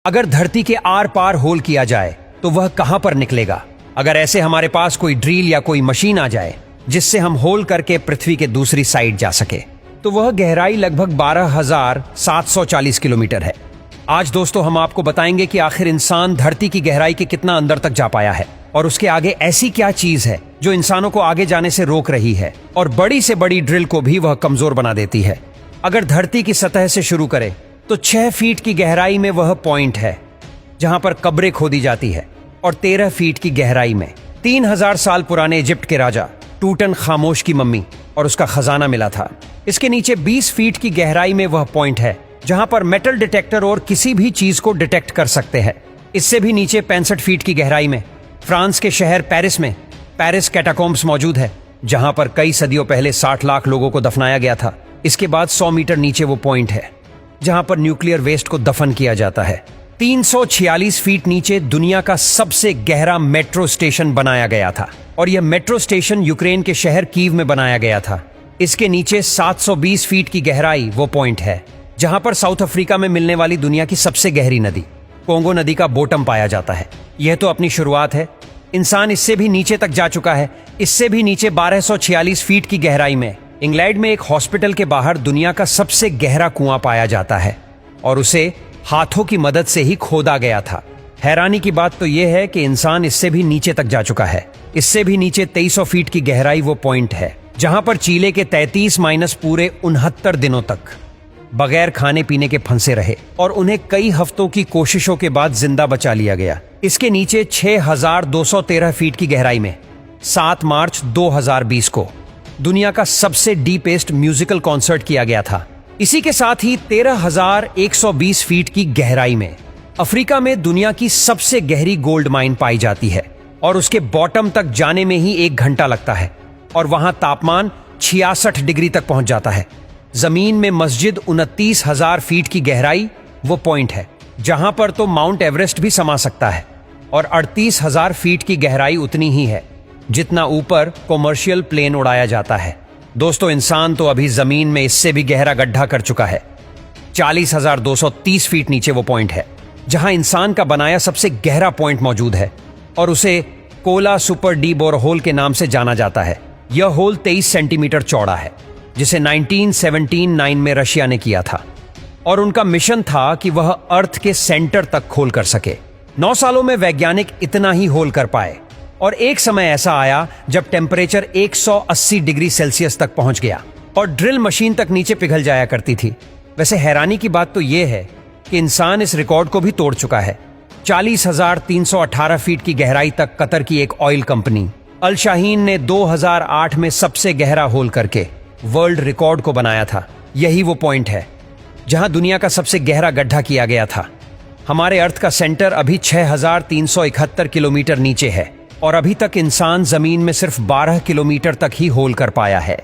अगर धरती के आर पार होल किया जाए तो वह कहां पर निकलेगा? अगर ऐसे हमारे पास कोई ड्रिल या कोई मशीन आ जाए जिससे हम होल करके पृथ्वी के दूसरी साइड जा सके, तो वह गहराई लगभग 12,740 किलोमीटर है। आज दोस्तों हम आपको बताएंगे कि आखिर इंसान धरती की गहराई के कितना अंदर तक जा पाया है और उसके आगे ऐसी क्या चीज है जो इंसानों को आगे जाने से रोक रही है और बड़ी से बड़ी ड्रिल को भी वह कमजोर बना देती है। अगर धरती की सतह से शुरू करें तो 6 फीट की गहराई में वह पॉइंट है जहां पर कब्रें खोदी जाती है और 13 फीट की गहराई में 3000 साल पुराने इजिप्ट के राजा टूटन खामोश की मम्मी और उसका खजाना मिला था। इसके नीचे 20 फीट की गहराई में वह पॉइंट है जहां पर मेटल डिटेक्टर और किसी भी चीज को डिटेक्ट कर सकते हैं। इससे भी नीचे 65 फीट की गहराई में फ्रांस के शहर पेरिस में पेरिस कैटाकोम्ब्स मौजूद है, जहां पर कई सदियों पहले 60 लाख लोगों को दफनाया गया था। इसके बाद 100 मीटर नीचे वो पॉइंट है जहां पर न्यूक्लियर वेस्ट को दफन किया जाता है। 346 फीट नीचे दुनिया का सबसे गहरा मेट्रो स्टेशन बनाया गया था और यह मेट्रो स्टेशन यूक्रेन के शहर कीव में बनाया गया था। इसके नीचे 720 फीट की गहराई वो पॉइंट है जहां पर साउथ अफ्रीका में मिलने वाली दुनिया की सबसे गहरी नदी कोंगो नदी का बॉटम पाया जाता है। यह तो अपनी शुरुआत है, इंसान इससे भी नीचे तक जा चुका है। इससे भी नीचे 1246 फीट की गहराई में इंग्लैंड में एक हॉस्पिटल के बाहर दुनिया का सबसे गहरा कुआं पाया जाता है और उसे हाथों की मदद से ही खोदा गया था। हैरानी की बात तो यह है कि इंसान इससे भी नीचे तक जा चुका है। इससे भी नीचे 2300 फीट की गहराई वो पॉइंट है जहां पर चीले के 33 माइनस पूरे 69 दिनों तक बगैर खाने पीने के फंसे रहे और उन्हें कई हफ्तों की कोशिशों के बाद जिंदा बचा लिया गया। इसके नीचे 6213 फीट की गहराई में 7 मार्च 2020 को दुनिया का सबसे डीपेस्ट म्यूजिकल कॉन्सर्ट किया गया था। इसी के साथ ही 13,120 फीट की गहराई में अफ्रीका में दुनिया की सबसे गहरी गोल्ड माइन पाई जाती है और उसके बॉटम तक जाने में ही 1 घंटा लगता है और वहां तापमान 66 डिग्री तक पहुंच जाता है। जमीन में मस्जिद 29,000 फीट की गहराई वो पॉइंट है जहां पर तो माउंट एवरेस्ट भी समा सकता है और 38,000 फीट की गहराई उतनी ही है जितना ऊपर कॉमर्शियल प्लेन उड़ाया जाता है। दोस्तों इंसान तो अभी जमीन में इससे भी गहरा गड्ढा कर चुका है। 40,230 फीट नीचे वो पॉइंट है जहां इंसान का बनाया सबसे गहरा पॉइंट मौजूद है और उसे कोला सुपर डी बोरहोल के नाम से जाना जाता है। यह होल 23 सेंटीमीटर चौड़ा है जिसे 1979 में रशिया ने किया था और उनका मिशन था कि वह अर्थ के सेंटर तक खोल कर सके। 9 सालों में वैज्ञानिक इतना ही होल कर पाए और एक समय ऐसा आया जब टेम्परेचर 180 डिग्री सेल्सियस तक पहुंच गया और ड्रिल मशीन तक नीचे पिघल जाया करती थी। वैसे हैरानी की बात तो यह है कि इंसान इस रिकॉर्ड को भी तोड़ चुका है। 40,318 फीट की गहराई तक कतर की एक ऑयल कंपनी अल शाहीन ने 2008 में सबसे गहरा होल करके वर्ल्ड रिकॉर्ड को बनाया था। यही वो पॉइंट है जहां दुनिया का सबसे गहरा गड्ढा किया गया था। हमारे अर्थ का सेंटर अभी 6,371 किलोमीटर नीचे है और अभी तक इंसान जमीन में सिर्फ 12 किलोमीटर तक ही होल कर पाया है।